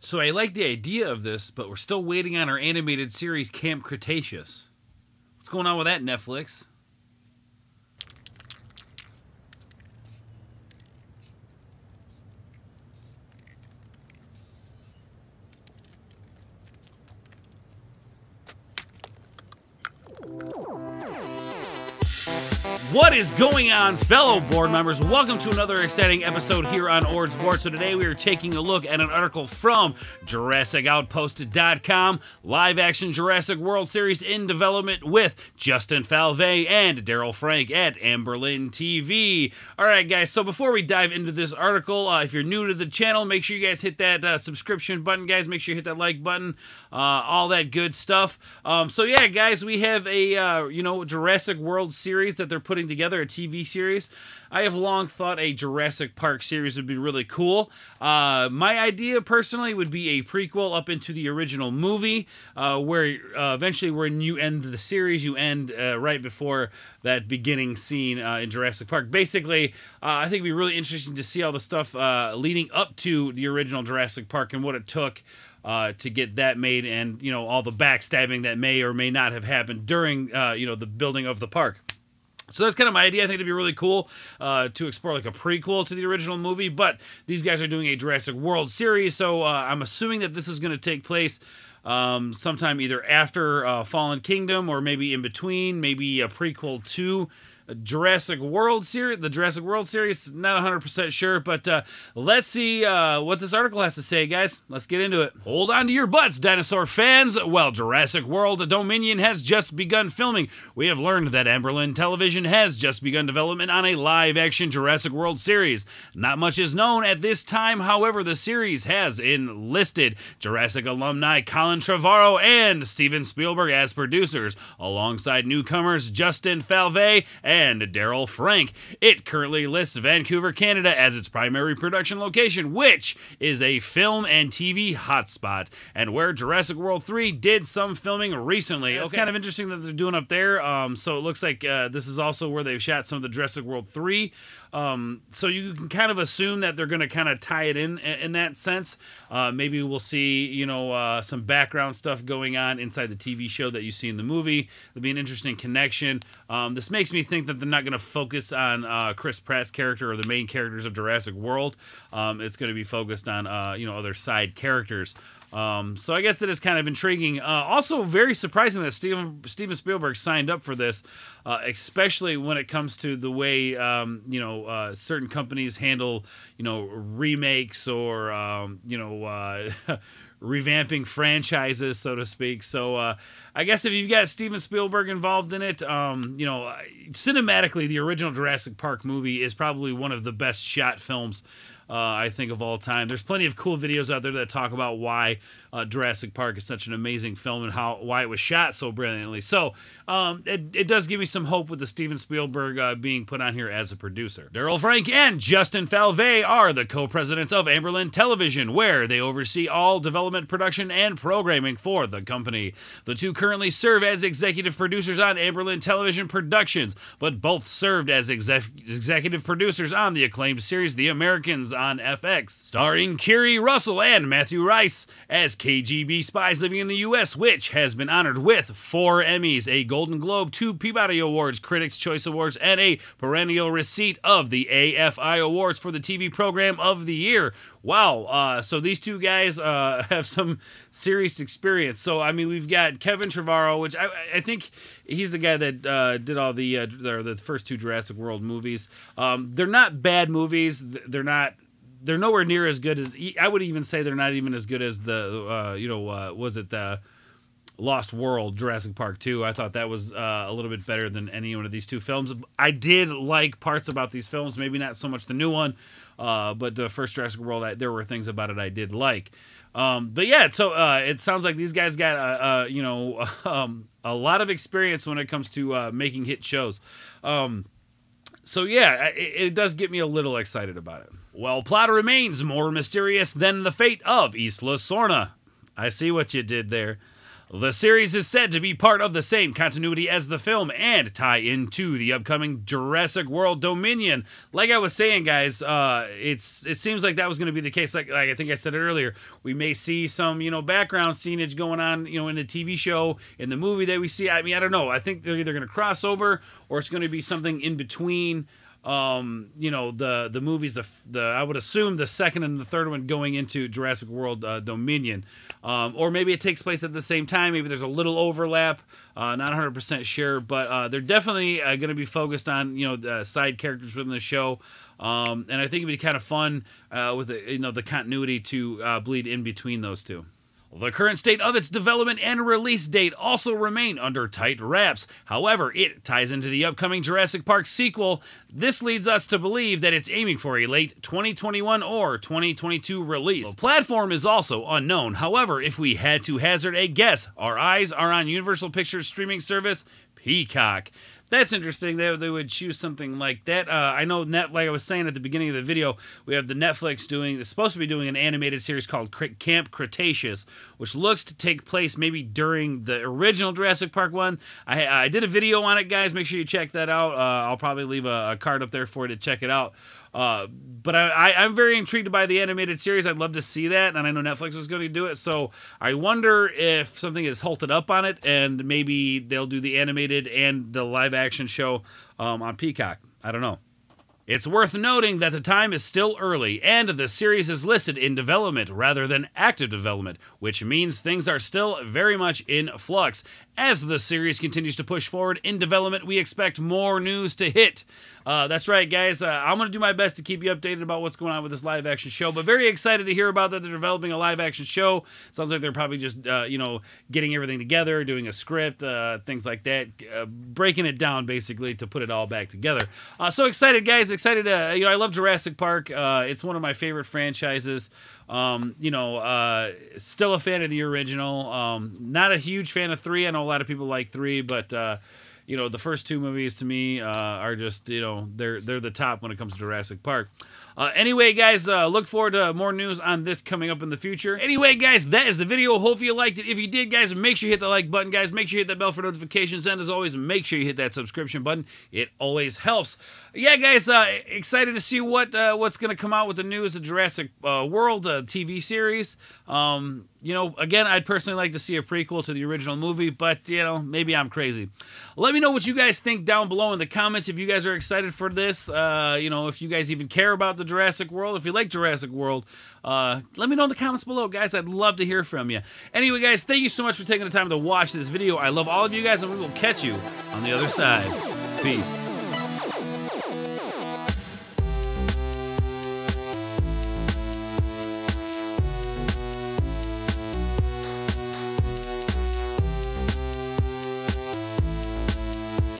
So I like the idea of this, but we're still waiting on our animated series Camp Cretaceous. What's going on with that, Netflix? What is going on, fellow board members? Welcome to another exciting episode here on Ord Sports. So today we are taking a look at an article from JurassicOutpost.com, live-action Jurassic World Series in development with Justin Falvey and Daryl Frank at Amberlin TV. All right, guys, so before we dive into this article, if you're new to the channel, make sure you guys hit that subscription button, guys. Make sure you hit that like button, all that good stuff. So yeah, guys, we have a, Jurassic World series that they're putting together, a TV series. I have long thought a Jurassic Park series would be really cool. My idea personally would be a prequel up into the original movie, where eventually when you end the series, you end right before that beginning scene in Jurassic Park. Basically, I think it'd be really interesting to see all the stuff leading up to the original Jurassic Park and what it took to get that made, and all the backstabbing that may or may not have happened during the building of the park. So that's kind of my idea. I think it'd be really cool to explore like a prequel to the original movie, but these guys are doing a Jurassic World series, so I'm assuming that this is going to take place sometime either after Fallen Kingdom or maybe in between, maybe a prequel to Jurassic World series, the Jurassic World series. Not 100% sure, but let's see what this article has to say, guys. Let's get into it. Hold on to your butts, dinosaur fans. Well, Jurassic World Dominion has just begun filming. We have learned that Amberlin Television has just begun development on a live-action Jurassic World series. Not much is known at this time. However, the series has enlisted Jurassic alumni Colin Trevorrow and Steven Spielberg as producers, alongside newcomers Justin Falvey and Daryl Frank. It currently lists Vancouver, Canada as its primary production location, which is a film and TV hotspot, and where Jurassic World 3 did some filming recently. It's kind of interesting that they're doing up there. So it looks like this is also where they've shot some of the Jurassic World 3. So you can kind of assume that they're going to kind of tie it in that sense. Maybe we'll see, some background stuff going on inside the TV show that you see in the movie. It'll be an interesting connection. This makes me think that they're not going to focus on Chris Pratt's character or the main characters of Jurassic World. It's going to be focused on, other side characters. So I guess that is kind of intriguing. Also very surprising that Steven Spielberg signed up for this, especially when it comes to the way, certain companies handle, remakes or, revamping franchises, so to speak. So I guess if you've got Steven Spielberg involved in it, cinematically, the original Jurassic Park movie is probably one of the best shot films I think of all time. There's plenty of cool videos out there that talk about why Jurassic Park is such an amazing film and why it was shot so brilliantly. So it does give me some hope with the Steven Spielberg being put on here as a producer. Daryl Frank and Justin Falvey are the co-presidents of Amberlin Television, where they oversee all development, production, and programming for the company. The two currently serve as executive producers on Amberlin Television Productions, but both served as executive producers on the acclaimed series The Americans on FX, starring Kerry Russell and Matthew Rice as KGB spies living in the U.S., which has been honored with 4 Emmys, a Golden Globe, 2 Peabody Awards, Critics' Choice Awards, and a perennial receipt of the AFI Awards for the TV Program of the Year. Wow, so these two guys have some serious experience. So, I mean, we've got Kevin Trevorrow, which I think he's the guy that did all the first 2 Jurassic World movies. They're not bad movies. They're nowhere near as good as, I would even say they're not even as good as the Lost World, Jurassic Park 2. I thought that was a little bit better than any one of these 2 films. I did like parts about these films, maybe not so much the new one, but the first Jurassic World, there were things about it I did like. But yeah, so it sounds like these guys got a lot of experience when it comes to making hit shows. So yeah, it does get me a little excited about it. Well, plot remains more mysterious than the fate of Isla Sorna. I see what you did there. The series is said to be part of the same continuity as the film and tie into the upcoming Jurassic World Dominion. Like I was saying, guys, it seems like that was going to be the case. Like I think I said it earlier, we may see some, background scenage going on, in the TV show, in the movie that we see. I mean, I don't know. I think they're either going to cross over or it's going to be something in between. The movies, I would assume the second and the third one going into Jurassic World Dominion, or maybe it takes place at the same time. Maybe there's a little overlap. Not 100% sure, but they're definitely going to be focused on the side characters within the show, and I think it'd be kind of fun with the continuity to bleed in between those two. The current state of its development and release date also remain under tight wraps. However, it ties into the upcoming Jurassic Park sequel. This leads us to believe that it's aiming for a late 2021 or 2022 release. The platform is also unknown. However, if we had to hazard a guess, our eyes are on Universal Pictures streaming service, Peacock. That's interesting. They would choose something like that. I know, like I was saying at the beginning of the video, we have the Netflix supposed to be doing an animated series called Camp Cretaceous, which looks to take place maybe during the original Jurassic Park one. I did a video on it, guys. Make sure you check that out. I'll probably leave a card up there for you to check it out. But I'm very intrigued by the animated series. I'd love to see that, and I know Netflix is going to do it, so I wonder if something is halted up on it, and maybe they'll do the animated and the live-action show on Peacock. I don't know. It's worth noting that the time is still early, and the series is listed in development rather than active development, which means things are still very much in flux. As the series continues to push forward in development, we expect more news to hit. That's right, guys. I'm going to do my best to keep you updated about what's going on with this live-action show, but very excited to hear about that they're developing a live-action show. Sounds like they're probably just, getting everything together, doing a script, things like that, breaking it down, basically, to put it all back together. So excited, guys. Excited to, I love Jurassic Park. It's one of my favorite franchises. Still a fan of the original. Not a huge fan of 3. I know a lot of people like 3, but the first 2 movies to me are just, they're the top when it comes to Jurassic Park. Anyway, guys, look forward to more news on this coming up in the future. Anyway, guys, that is the video. Hopefully you liked it. If you did, guys, make sure you hit the like button, guys. Make sure you hit that bell for notifications. And as always, make sure you hit that subscription button. It always helps. Yeah, guys, excited to see what's going to come out with the news of Jurassic World TV series. Again, I'd personally like to see a prequel to the original movie, but, maybe I'm crazy. Let me know what you guys think down below in the comments if you guys are excited for this. If you guys even care about the Jurassic World. If you like Jurassic World, let me know in the comments below, guys. I'd love to hear from you. Anyway, guys, thank you so much for taking the time to watch this video. I love all of you guys, and we will catch you on the other side. Peace.